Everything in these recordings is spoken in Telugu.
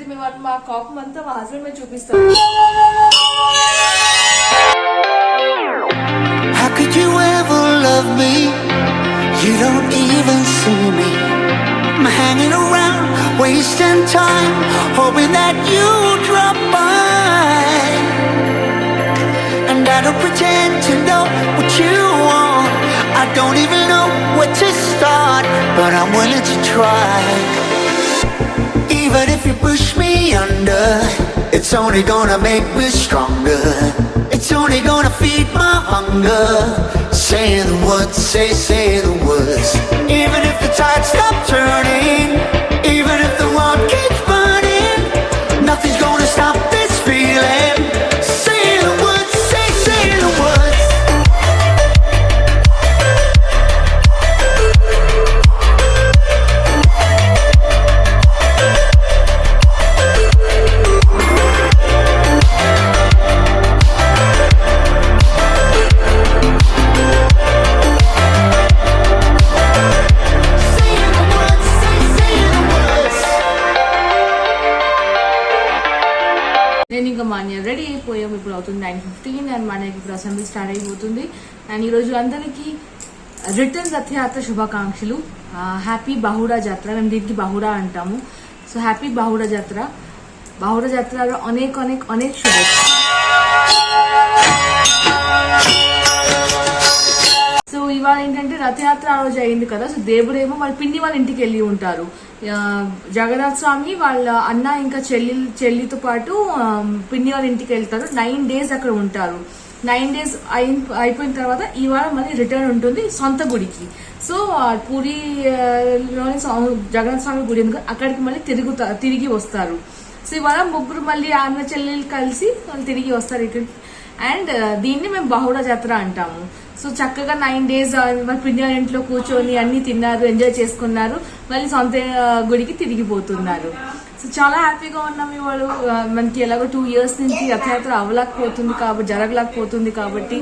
అయిపోతే మేము మా కోపం అంతా మా హస్బెండ్ మీద చూపిస్తాం. How could you ever love me? You don't even see me. I'm hanging around, wasting time, hoping that you drop by. And I don't pretend to know what you want. I don't even know where to start, but I'm willing to try. Even if you push me under, it's only gonna make me stronger. It's only gonna feed my hunger. Say the words, say the words. Even if the tide stops turning, even if the world keeps burning, nothing's gonna stop this feeling. Say the words, say the words. నేను ఇంకా మాన్య రెడీ అయిపోయాం. ఇప్పుడు అవుతుంది 9:15 అండ్ మాన్యకి ఇప్పుడు అసెంబ్లీ స్టార్ట్ అయిపోతుంది. అండ్ ఈరోజు అందరికీ రిటర్న్ రథయాత్ర శుభాకాంక్షలు. హ్యాపీ బాహుడా జాత్ర, మేము దీనికి బాహుడా అంటాము. సో హ్యాపీ బాహుడా జాత్ర. బాహుడా జాత్రలో అనేక శుభాకాంక్షలు. సో ఇవాళ ఏంటంటే రథయాత్ర ఆ రోజు అయింది కదా. సో దేవుడేమో వాళ్ళ పిన్ని వాళ్ళ ఇంటికి వెళ్ళి ఉంటారు. జగన్నాథ స్వామి వాళ్ళ అన్న ఇంకా చెల్లితో పాటు పిన్ని వాళ్ళ ఇంటికి వెళ్తారు. 9 days అక్కడ ఉంటారు. 9 days అయిపోయిన తర్వాత ఇవాళ మళ్ళీ రిటర్న్ ఉంటుంది సొంత గుడికి. సో పూరిలోని జగన్నాథ స్వామి గుడి ఉంది, అక్కడికి మళ్ళీ తిరిగి వస్తారు. సో ఇవాళ ముగ్గురు మళ్ళీ అన్న చెల్లెలు కలిసి వాళ్ళు తిరిగి వస్తారు ఇక్కడికి. అండ్ దీన్ని మేము బాహుడా జాతర అంటాము. సో చక్కగా 9 days వాళ్ళ పిన్ని ఇంట్లో కూర్చొని అన్ని తిన్నారు, ఎంజాయ్ చేసుకున్నారు, మళ్ళీ సొంత గుడికి తిరిగిపోతున్నారు. సో చాలా హ్యాపీగా ఉన్నాం. ఇవాళ మనకి ఎలాగో 2 years నుంచి రథయాత్ర అవ్వలేకపోతుంది కాబట్టి జరగలేకపోతుంది కాబట్టి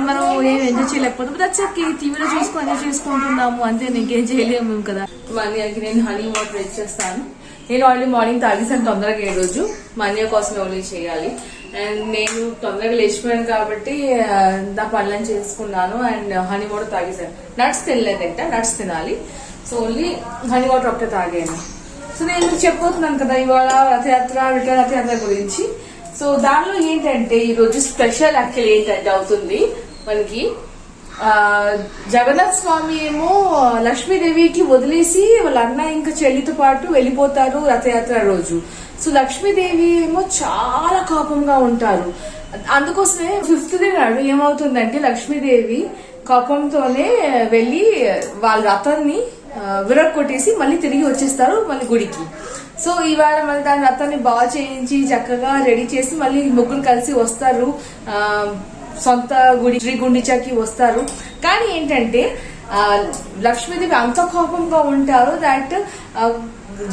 మనం ఏం ఎంజాయ్ చేయలేకపోతాం. దట్స్ ఓకే, టీవీలో చూసుకొని ఎంజాయ్ చేసుకుంటున్నాము అంతే, ఇంకేం చేయలేము మేము కదా. మనీ నేను హనీ వాటర్ ఇచ్చేస్తాను. నేను ఆల్రెడీ మార్నింగ్ తాగేసాను తొందరగా ఈ రోజు. మనీ కోసం ఓన్లీ చేయాలి. అండ్ నేను తొందరగా లేచిపోయాను కాబట్టి నా పనులను చేసుకున్నాను. అండ్ హనీ వాటర్ తాగేసాను. నట్స్ తినలేదంట, నట్స్ తినాలి. సో ఓన్లీ హనీ వాటర్ ఒకటే తాగాను. సో నేను చెప్పబోతున్నాను కదా ఇవాళ రిటర్న్ రథయాత్ర గురించి. సో దానిలో ఏంటంటే ఈరోజు స్పెషల్ యాక్చువల్ ఏంటంటే అవుతుంది మనకి జగన్నాథ స్వామి ఏమో లక్ష్మీదేవికి వదిలేసి వాళ్ళ అన్న ఇంకా చెల్లితో పాటు వెళ్ళిపోతారు రథయాత్ర రోజు. సో లక్ష్మీదేవి ఏమో చాలా కోపంగా ఉంటారు. అందుకోసమే 5th day నాడు ఏమవుతుందంటే లక్ష్మీదేవి కోపంతోనే వెళ్ళి వాళ్ళ రథాన్ని విరగొట్టేసి మళ్ళీ తిరిగి వచ్చేస్తారు మళ్ళీ గుడికి. సో ఇవాళ మళ్ళీ దాని రథాన్ని బాగా చేయించి చక్కగా రెడీ చేసి మళ్ళీ ముగ్గురు కలిసి వస్తారు, సొంత గుడి శ్రీ గుండిచాకి వస్తారు. కానీ ఏంటంటే లక్ష్మీదేవి అంత కోపంగా ఉంటారు దట్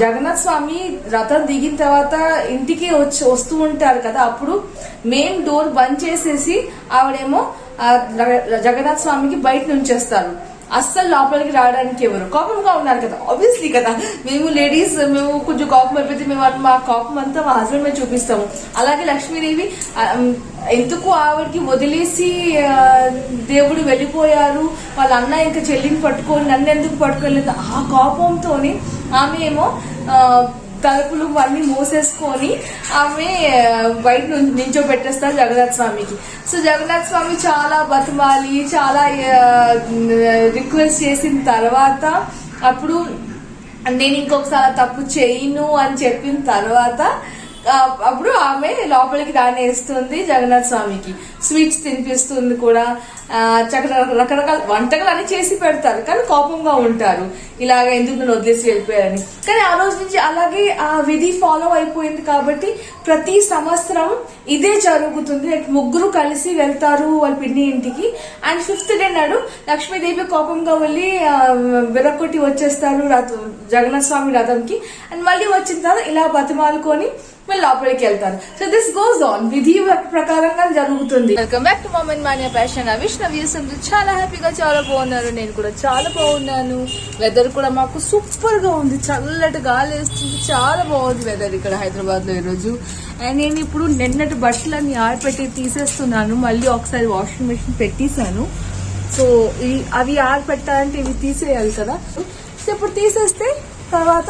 జగన్నాథ్ స్వామి రథం దిగిన తర్వాత ఇంటికి వస్తూ ఉంటారు కదా, అప్పుడు మెయిన్ డోర్ బంద్ చేసేసి ఆవిడేమో జగన్నాథ్ స్వామికి బయట నుంచేస్తారు. అస్సలు లోపలికి రావడానికి ఎవరు కోపంగా ఉన్నారు కదా, ఆబ్వియస్లీ కదా. మేము లేడీస్ మేము కొంచెం కోపం అయిపోతే మేము మా కోపం అంతా మా హస్బెండ్ మీద చూపిస్తాము. అలాగే లక్ష్మీదేవి ఎందుకు ఆవిడకి వదిలేసి దేవుడు వెళ్ళిపోయారు, వాళ్ళ అన్న ఇంకా చెల్లిని పట్టుకొని నన్ను ఎందుకు పట్టుకోలేదు ఆ కోపంతోని ఆమె ఏమో తలుపులు అన్ని మూసేసుకొని ఆమె బయట నించోబెట్టేస్తారు జగన్నాథ స్వామికి. సో జగన్నాథ స్వామి చాలా బతిమాలి చాలా రిక్వెస్ట్ చేసిన తర్వాత అప్పుడు నేను ఇంకొకసారి తప్పు చేయను అని చెప్పిన తర్వాత అప్పుడు ఆమె లోపలికి రానేస్తుంది జగన్నాథ స్వామికి. స్వీట్స్ తినిపిస్తుంది కూడా, రకరకాల వంటకాలు అన్ని చేసి పెడతారు. కానీ కోపంగా ఉంటారు, ఇలాగ ఎందుకు నన్ను వదిలేసి వెళ్ళిపోయారని. కానీ ఆ రోజు నుంచి అలాగే ఆ విధి ఫాలో అయిపోయింది కాబట్టి ప్రతి సంవత్సరం ఇదే జరుగుతుంది. ముగ్గురు కలిసి వెళ్తారు వాళ్ళ పిన్ని ఇంటికి. అండ్ 5th day నాడు లక్ష్మీదేవి కోపంగా వెళ్ళి విరగొట్టి వచ్చేస్తారు జగన్నాథ స్వామి రథంకి. అండ్ మళ్ళీ వచ్చిన తర్వాత ఇలా బతిమాలుకొని మళ్ళీ లోపలికి వెళ్తారు. సో దిస్ గోస్ ఆన్, విధి ప్రకారంగా జరుగుతుంది. Welcome back to Moment Mania Fashion. విష్ణవ్యూస్ చాలా హ్యాపీగా చాలా బాగున్నారు, నేను కూడా చాలా బాగున్నాను. వెదర్ కూడా మాకు సూపర్ గా ఉంది, చల్లటి గాలి వేస్తుంది, చాలా బాగుంది వెదర్ ఇక్కడ హైదరాబాద్ లో ఈరోజు. అండ్ నేను ఇప్పుడు నిన్నటి బట్టలన్నీ ఆరిపెట్టి తీసేస్తున్నాను, మళ్ళీ ఒకసారి వాషింగ్ మెషిన్ పెట్టేశాను. సో అవి ఆరిపెట్టాలంటే ఇవి తీసేయాలి కదా. సో ఇప్పుడు తీసేస్తే తర్వాత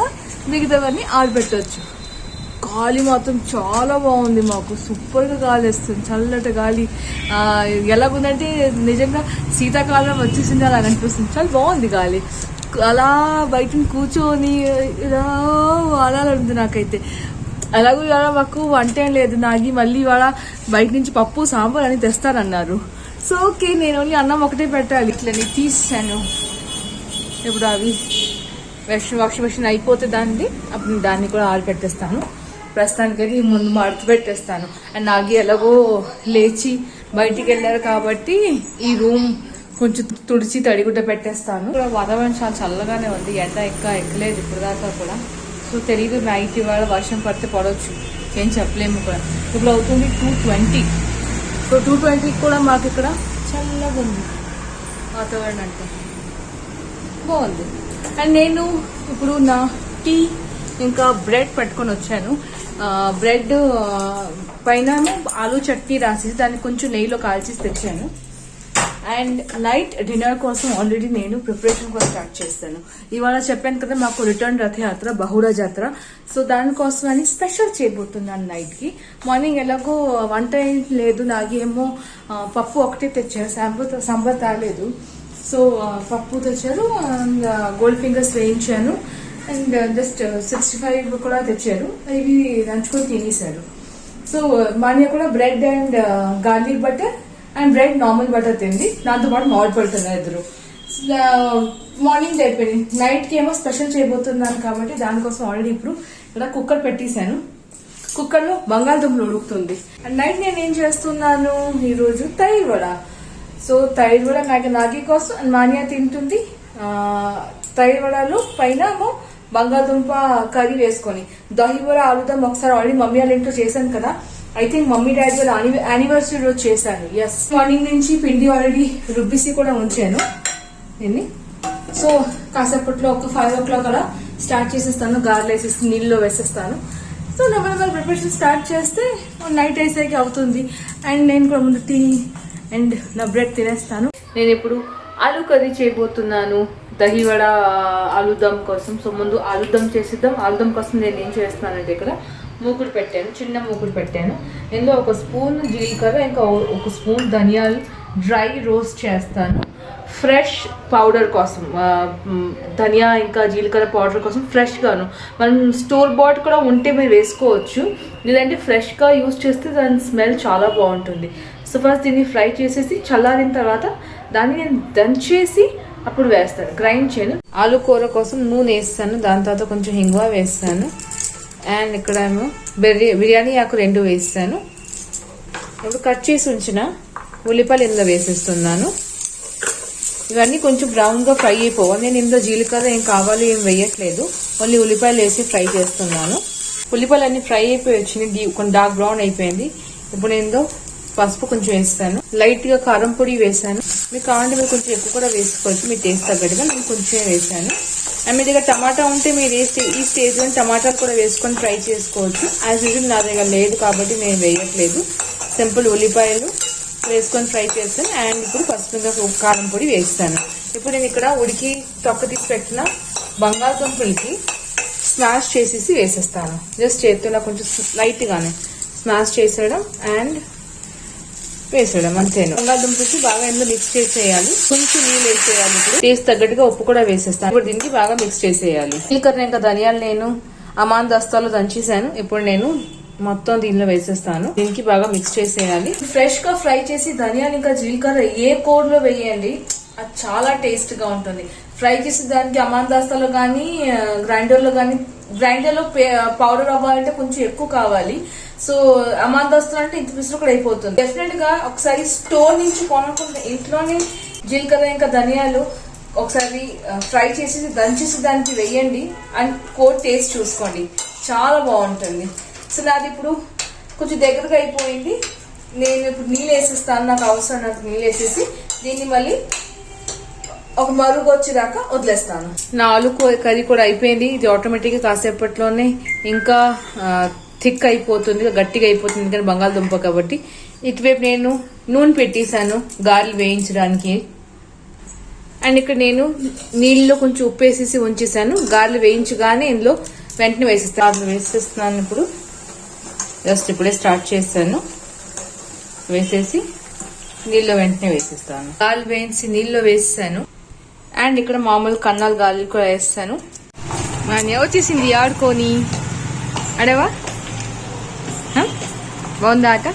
మిగతావన్నీ ఆరిపెట్టవచ్చు. గాలి మాత్రం చాలా బాగుంది, మాకు సూపర్గా గాలి వస్తుంది, చల్లటి గాలి. ఎలాగుందంటే నిజంగా శీతాకాలం వచ్చేసింది అలా అనిపిస్తుంది, చాలా బాగుంది గాలి. అలా బయట కూర్చొని ఇలా వాడాలంటుంది నాకైతే. అలాగే ఇవాళ మాకు వంట ఏం లేదు, నాగి మళ్ళీ ఇవాళ బయట నుంచి పప్పు సాంబార్ అని తెస్తారన్నారు. సో ఓకే, నేను ఓన్లీ అన్నం ఒకటే పెట్టాలి. ఇట్లని తీసాను. ఇప్పుడు అవి వాషింగ్ మెషిన్ అయిపోతే అప్పుడు దాన్ని కూడా ఆరిపెట్టేస్తాను. ప్రస్తుతానికైతే ముందు మడత పెట్టేస్తాను. అండ్ నాగి ఎలాగో లేచి బయటికి వెళ్ళారు కాబట్టి ఈ రూమ్ కొంచెం తుడిచి తడిగుడ్డ పెట్టేస్తాను. వాతావరణం చాలా చల్లగానే ఉంది, ఎండ ఎక్కలేదు ఇప్పుడు దాకా కూడా. సో తెలియదు నైట్ ఇవాళ వర్షం పడితే పడవచ్చు, ఏం చెప్పలేము కూడా. ఇప్పుడు అవుతుంది 2:20. సో 2:20 కూడా మాకు ఇక్కడ చల్లగా ఉంది వాతావరణం, అంటే బాగుంది. అండ్ నేను ఇప్పుడు నా టీ ఇంకా బ్రెడ్ పట్టుకొని వచ్చాను. బ్రెడ్ పైన ఆలూ చట్నీ రాసేసి దాన్ని కొంచెం నెయ్యిలో కాల్చేసి తెచ్చాను. అండ్ నైట్ డిన్నర్ కోసం ఆల్రెడీ నేను ప్రిపరేషన్ కూడా స్టార్ట్ చేస్తాను. ఇవాళ చెప్పాను కదా మాకు రిటర్న్ రథయాత్ర, బహుళ జాతర. సో దానికోసం అని స్పెషల్ చేయబోతున్నాను నైట్ కి. మార్నింగ్ ఎలాగో వంట ఏం లేదు, నాగేమో పప్పు ఒకటే తెచ్చారు, సాంబార్ తాగలేదు. సో పప్పు తెచ్చారు, గోల్డ్ ఫింగర్స్ వేయించాను. అండ్ జస్ట్ 65 కూడా తెచ్చారు, ఇవి నంచుకొని తినేశారు. సో మాన్య కూడా bread and garlic butter and bread normal butter తింది, దాంతో పాటు మామిడి పళ్ళు తిన్నారు ఇద్దరు. మార్నింగ్ అయిపోయింది. నైట్ కి ఏమో స్పెషల్ చేయబోతున్నాను కాబట్టి దానికోసం ఆల్రెడీ ఇప్పుడు ఇక్కడ కుక్కర్ పెట్టేశాను. కుక్కర్ లో బంగాళదుంపలు ఉడుకుతుంది. అండ్ నైట్ నేను ఏం చేస్తున్నాను ఈరోజు తైర్ వడ. సో తైర్ వడ నాగి కోసం మాన్య తింటుంది. తైర్ వడలో పైన బంగాళదుంప కర్రీ వేసుకొని దహివడ ఆలుదం ఒకసారి ఆల్రెడీ మమ్మీ వాళ్ళ ఇంట్లో చేశాను కదా. ఐ థింక్ మమ్మీ డాడీ వాళ్ళ యానివర్సరీ రోజు చేశాను. ఎస్, మార్నింగ్ నుంచి పిండి ఆల్రెడీ రుబ్బిసి కూడా ఉంచాను దీన్ని. సో కాసేపట్లో ఒక 5 o'clock అలా స్టార్ట్ చేసేస్తాను, గారెలు వేసేసి నీళ్ళలో వేసేస్తాను. సో నెమ్మదిగా ప్రిపరేషన్ స్టార్ట్ చేస్తే నైట్ అయ్యేసరికి అవుతుంది. అండ్ నేను కూడా ముందు టీ అండ్ నా బ్రెడ్ తినేస్తాను. నేను ఇప్పుడు ఆలూ కర్రీ చేయబోతున్నాను, దహివడ ఆలుదం కోసం. సో ముందు ఆలుదం చేసిద్దాం. ఆలుదం కోసం నేను ఏం చేస్తున్నానంటే ఇక్కడ మూకుడు పెట్టాను, చిన్న మూకుడు పెట్టాను. ఇందులో 1 స్పూన్ జీలకర్ర, ఇంకా 1 స్పూన్ ధనియాలు డ్రై రోస్ట్ చేస్తాను. ఫ్రెష్ పౌడర్ కోసం, ధనియా ఇంకా జీలకర్ర పౌడర్ కోసం ఫ్రెష్గాను. మనం స్టోర్ బాట్ కూడా ఉంటే మీరు వేసుకోవచ్చు, లేదంటే ఫ్రెష్గా యూజ్ చేస్తే దాని స్మెల్ చాలా బాగుంటుంది. సో ఫస్ట్ దీన్ని ఫ్రై చేసేసి చల్లారిన తర్వాత దాన్ని నేను దంచేసి అప్పుడు వేస్తాను, గ్రైండ్ చేయను. ఆలు కూర కోసం నూనె వేస్తాను, దాని తర్వాత కొంచెం హింగువ వేస్తాను. అండ్ ఇక్కడ ఏమో బిర్యానీ ఆకు 2 వేస్తాను. ఇప్పుడు కట్ చేసి ఉంచిన ఉల్లిపాయలు ఇందులో వేసేస్తున్నాను. ఇవన్నీ కొంచెం బ్రౌన్గా ఫ్రై అయిపోవాలి. నేను ఇందులో జీలకర్ర ఏం కావాలి ఏం వేయట్లేదు, ఓన్లీ ఉల్లిపాయలు వేసి ఫ్రై చేస్తున్నాను. ఉల్లిపాయలు అన్ని ఫ్రై అయిపోయి వచ్చినాయి, కొంచెం డార్క్ బ్రౌన్ అయిపోయింది. ఇప్పుడు నేను ఇందులో పసుపు కొంచెం వేస్తాను, లైట్ గా కారం పొడి వేసాను. మీకు కావాలంటే మీరు కొంచెం ఎక్కువ కూడా వేసుకోవచ్చు, మీ టేస్ట్ తగ్గట్టుగా. నేను కొంచెం వేసాను. అండ్ మీ దగ్గర టమాటా ఉంటే మీరు ఈ స్టేజ్ లో టమాటాలు కూడా వేసుకొని ఫ్రై చేసుకోవచ్చు. యాజ్ యూజువల్ నా దగ్గర లేదు కాబట్టి నేను వేయట్లేదు, సింపుల్ ఉల్లిపాయలు వేసుకొని ఫ్రై చేస్తాను. అండ్ ఇప్పుడు పసుపు కారం పొడి వేస్తాను. ఇప్పుడు నేను ఇక్కడ ఉడికి తొక్క తీసి పెట్టిన బంగాళదుంపలకి స్మాష్ చేసేసి వేసేస్తాను. జస్ట్ చేతిలో కొంచెం లైట్ గానే స్మాష్ చేసేయడం అండ్ వేసేయడం, అంతేను. బంగాళదుంపకి బాగా ఇందులో మిక్స్ చేసేయాలి, కొంచెం నీళ్ళు వేసేయాలి. ఇప్పుడు టేస్ట్ తగ్గట్టుగా ఉప్పు కూడా వేసేస్తాను. ఇప్పుడు దీనికి బాగా మిక్స్ చేసేయాలి. జీలకర్ర ఇంకా ధనియాలు నేను అమాన్ దస్తాలో దంచేసాను, ఇప్పుడు నేను మొత్తం దీనిలో వేసేస్తాను. దీనికి బాగా మిక్స్ చేసేయాలి. ఫ్రెష్ గా ఫ్రై చేసి ధనియాలు ఇంకా జీలకర్ర ఏ కోడ్ లో వేయండి, అది చాలా టేస్ట్ గా ఉంటుంది. ఫ్రై చేసి దానికి అమాన్ దస్తాలో కానీ గ్రైండర్ లో పౌడర్ అవ్వాలంటే కొంచెం ఎక్కువ కావాలి. సో అమాన్ దస్తాలో అంటే ఇంత పిసులు కూడా అయిపోతుంది. డెఫినెట్ గా ఒకసారి స్టోర్ నుంచి కొనకుండా ఇంట్లోనే జీలకర్ర ఇంకా ధనియాలు ఒకసారి ఫ్రై చేసి దంచేసి దానికి వేయండి అండ్ కోట్ టేస్ట్ చూసుకోండి, చాలా బాగుంటుంది. సో నాది ఇప్పుడు కొంచెం దగ్గరగా అయిపోయింది. నేను ఇప్పుడు నీళ్ళు వేసేస్తాను, నాకు అవసరం నాకు నీళ్ళు వేసేసి దీన్ని మళ్ళీ ఒక మరుగు వచ్చేదాకా వదిలేస్తాను. నా ఆలు కర్రీ కూడా అయిపోయింది. ఇది ఆటోమేటిక్గా కాసేపట్లోనే ఇంకా థిక్ అయిపోతుంది, గట్టిగా అయిపోతుంది, ఎందుకంటే బంగాళదుంప కాబట్టి. ఇటువైపు నేను నూనె పెట్టేశాను గారెలు వేయించడానికి. అండ్ ఇక్కడ నేను నీళ్ళలో కొంచెం ఉప్పు వేసేసి ఉంచేసాను. గారెలు వేయించగానే ఇందులో వెంటనే వేసేస్తున్నాను. ఇప్పుడు జస్ట్ ఇప్పుడే స్టార్ట్ చేస్తాను. వేసేసి నీళ్ళలో వెంటనే వేసేస్తాను. గారెలు వేయించి నీళ్ళలో వేసేసాను. అండ్ ఇక్కడ మామూలు కన్నాలు గారెలు కూడా వేస్తాను. మన వచ్చేసింది ఆడుకొని అడవా బాగుందా ఆట?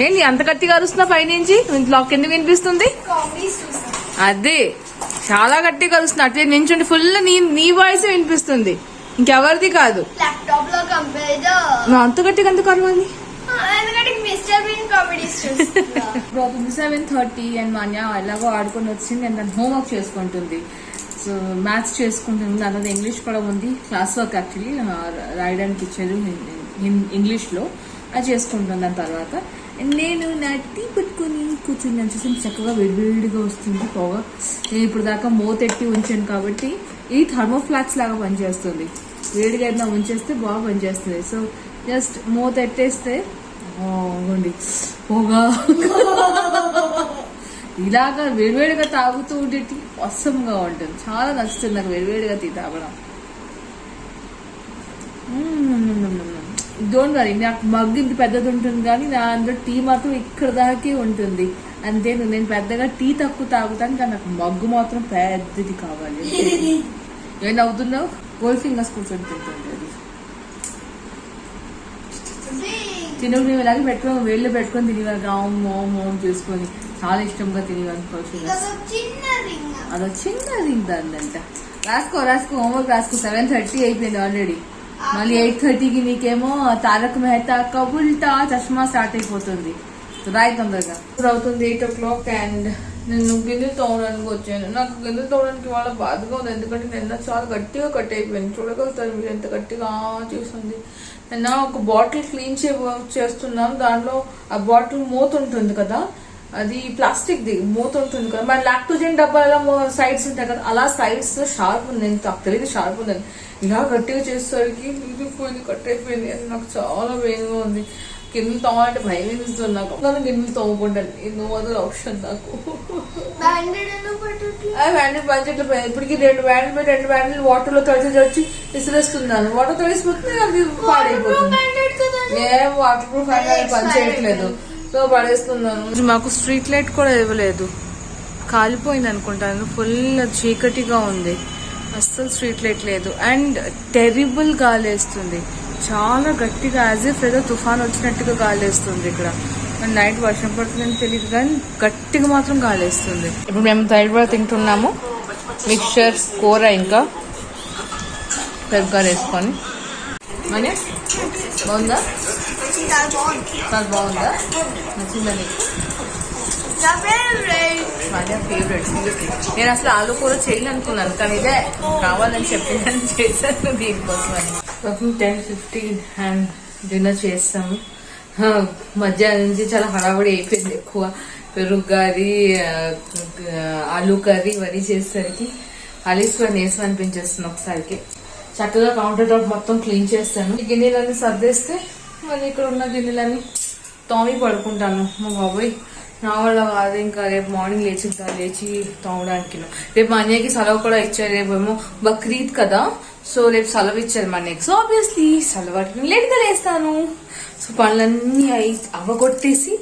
ఏంటి అంత గట్టిగా అరుస్తున్నా పైనుంచి? ఇంట్లో కింద వినిపిస్తుంది. అదే చాలా గట్టిగా అరుస్తున్నా. అట్లే నించుంటే ఫుల్ నీ వాయిస్ వినిపిస్తుంది, ఇంకెవరిది కాదు. నువ్వు అంత గట్టిగా ఎందుకు అరవాలి? 7:30 అండ్ మాన్య ఎలాగో ఆడుకొని వచ్చింది అండ్ దాని హోంవర్క్ చేసుకుంటుంది. సో మ్యాథ్స్ చేసుకుంటుంది, దాని ఇంగ్లీష్ కూడా ఉంది. క్లాస్ వర్క్ యాక్చువల్లీ రాయడానికి ఇచ్చారు ఇంగ్లీష్లో, అది చేసుకుంటుంది. దాని తర్వాత నేను నా టీ పెట్టుకుని కూర్చుని చూసి చక్కగా వేడివేడిగా వస్తుంది పొగ. నేను ఇప్పుడు దాకా మూతెట్టి ఉంచాను కాబట్టి ఇది థర్మోఫ్లాక్స్ లాగా పనిచేస్తుంది. వేడిగా ఏదైనా ఉంచేస్తే బాగా పనిచేస్తుంది. సో జస్ట్ మూతెట్టేస్తే బాగుండి పొగ ఇలాగా వేడివేడిగా తాగుతూ ఉంటే టీ అసంగా ఉంటుంది. చాలా నచ్చుతుంది నాకు వేడివేడిగా టీ తాగడం. డోంట్ వరీ, నాకు మగ్గు ఇంత పెద్దది ఉంటుంది కానీ నా అందులో టీ మాత్రం ఇక్కడ దాకే ఉంటుంది. అంతే, నేను పెద్దగా టీ తక్కువ తాగుతాను కానీ నాకు మగ్గు మాత్రం పెద్దది కావాలి. ఏం అవుతున్నావు? గోల్డ్ ఫింగర్స్ కూర్చొని తింటుంది అది. చిన్నప్పుడు మేము ఇలాగే పెట్టుకొని వేళ్ళు పెట్టుకొని తినేవారు, మోమ్ చేసుకొని చాలా ఇష్టంగా తినేవారు. అదో చిన్న రింగ్ దాన్నంట. రాసుకో హోంవర్క్ రాసుకో. 7:30 అయిపోయింది ఆల్రెడీ. మళ్ళీ 8:30కి నీకేమో తారక్ మెహతా కా ఉల్టా చష్మా స్టార్ట్ అయిపోతుంది. రాయి తొందరగా. ఇప్పుడు అవుతుంది 8 o'clock అండ్ నేను గిన్నెలు తోమడానికి వచ్చాను. నాకు గిన్నెలు తోమడానికి వాళ్ళ బాధగా ఉంది, ఎందుకంటే నిన్న చాలా గట్టిగా కట్ అయిపోయింది. చూడగలుగుతారు మీరు ఎంత గట్టిగా చేస్తుంది. నిన్న ఒక బాటిల్ క్లీన్ చేస్తున్నాం. దాంట్లో ఆ బాటిల్ మూత ఉంటుంది కదా, అది ప్లాస్టిక్ ది మూత ఉంటుంది కదా, మన లాక్టోజన్ డబ్బాలో సైడ్స్ ఉంటాయి కదా, అలా సైడ్స్ షార్ప్ ఉంది. నాకు తెలియదు షార్ప్ ఉందని. ఇలా గట్టిగా చేసేసరికి పోయింది, కట్ అయిపోయింది. అది నాకు చాలా వేగంగా ఉంది. గిన్నెలు తోమాలంటే భయం వేస్తుంది నాకు. నన్ను గిన్నెలు తోముకుంటాను, నో అదర్ ఆప్షన్ నాకు. బ్యాండెడ్ బడ్జెట్ ఇప్పటికి 2 బ్యాండిల్ వాటర్ లో తడిచి విసిరేస్తున్నాను. వాటర్ తడిసిపోతుంది, అది పాడైపోతుంది. ఏం వాటర్ ప్రూఫ్ అయినా పని చేయట్లేదు, సో పడేస్తున్నాను. మాకు స్ట్రీట్ లైట్ కూడా ఇవ్వలేదు, కాలిపోయింది అనుకుంటాను. ఫుల్ చీకటిగా ఉంది, అస్సలు స్ట్రీట్ లైట్ లేదు. అండ్ టెరిబుల్ గాలేస్తుంది, చాలా గట్టిగా, యాజ్ ఇఫ్ ఏదో తుఫాన్ వచ్చినట్టుగా గాలేస్తుంది ఇక్కడ. నైట్ వర్షం పడుతుందని తెలియదు కానీ గట్టిగా మాత్రం గాలేస్తుంది. ఇప్పుడు మేము తైడ్వా తింటున్నాము, మిక్చర్ కూర ఇంకా పెరుగు వేసుకొని. మనీ బాగుందా? చాలా బాగుందా? నచ్చిందా నీకు? ఫేవరెట్. నేను అసలు ఆలు కూర చేయాలనుకున్నాను కానీ ఇదే కావాలని చెప్పిందని చేశాను దీనికోసం అని. 10:15 అండ్ డిన్నర్ చేస్తాము. మధ్యాహ్నం నుంచి చాలా హడావుడి అయిపోయింది. ఎక్కువ పెరుగు కర్రీ, ఆలు కర్రీ ఇవన్నీ చేసేసరికి అలీస్వా నీరసం అనిపించేస్తుంది. ఒకసారికి చక్కగా కౌంటర్ టాప్ మొత్తం క్లీన్ చేస్తాను. ఈ గిన్నెలన్నీ సర్దేస్తే మళ్ళీ ఇక్కడ ఉన్న గిన్నెలన్నీ తోమి పడుకుంటాను. మా బాబాయ్ నా వల్ల కాదు, ఇంకా రేపు మార్నింగ్ లేచి తోమడానికి. రేపు మా అన్నయ్యకి సెలవు కూడా ఇచ్చారు. రేపేమో బక్రీద్ కదా, సో రేపు సెలవు ఇచ్చారు మా అన్నయ్యకి. సో ఆబ్వియస్లీ సెలవు లేట్గా లేస్తాను. సో పనులన్నీ అవ్వగొట్టేసి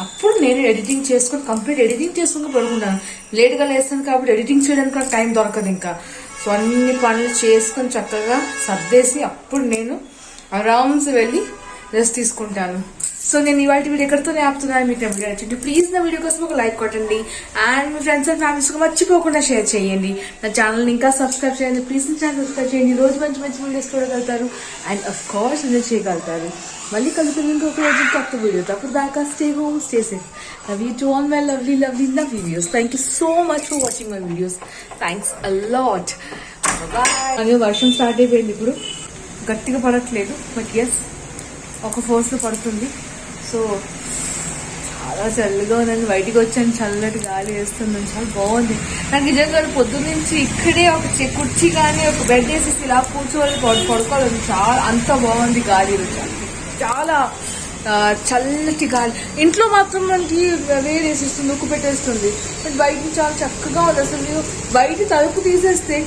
అప్పుడు నేను ఎడిటింగ్ చేసుకుని కంప్లీట్ ఎడిటింగ్ చేసుకుని పడుకుంటాను. లేట్గా లేస్తాను కాబట్టి ఎడిటింగ్ చేయడానికి నాకు టైం దొరకదు ఇంకా. సో అన్ని పనులు చేసుకొని చక్కగా సర్దేసి అప్పుడు నేను ఆరామ్స్ వెళ్ళి రెస్ట్ తీసుకుంటాను. సో నేను ఇవాళ వీడియో ఎక్కడితోనే ఆపుతున్నాను. మీకు వీడియో నచ్చింది ప్లీజ్ నా వీడియో కోసం ఒక లైక్ కొట్టండి and me friends and families మర్చిపోకుండా షేర్ చేయండి. నా ఛానల్ని ఇంకా సబ్స్క్రైబ్ చేయండి, ప్లీజ్ నా ఛానల్ సబ్స్క్రైబ్ చేయండి. రోజు మంచి మంచి వీడియోస్ చూడగలుగుతారు అండ్ అఫ్ కోర్స్ ఎంజాయ్ చేయగలుగుతారు. మళ్ళీ కలుగుతుంది ఇంకొక రోజు కొత్త వీడియో. అప్పుడు దాకా stay home, stay safe. Love you to all my lovely videos. Thank you so much for watching my videos. Thanks a lot. Bye. వర్షం స్టార్ట్ అయిపోయింది, ఇప్పుడు గట్టిగా పడట్లేదు బట్ ఎస్ ఒక ఫోర్స్లో పడుతుంది. సో చాలా చల్లగా ఉందండి. బయటికి వచ్చాను, చల్లటి గాలి వేస్తుంది, చాలా బాగుంది. నాకు నిజంగా పొద్దున్న నుంచి ఇక్కడే ఒక కుర్చీ కానీ ఒక బెడ్ వేసేసి ఇలా కూర్చోవాలి, పడుకోవాలి, చాలా అంత బాగుంది గాలి. చాలా చల్లటి గాలి. ఇంట్లో మాత్రం మనకి వేరేసిస్తుంది, ఉక్కు పెట్టేస్తుంది. బట్ బయట చాలా చక్కగా ఉంది. అసలు బయట తలుపు తీసేస్తే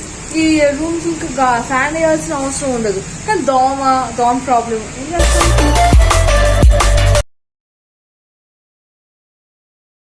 ఈ రూమ్కి ఇంకా ఫ్యాన్ వేయాల్సిన అవసరం ఉండదు. కానీ దోమ ప్రాబ్లం ఏం చేస్తాను.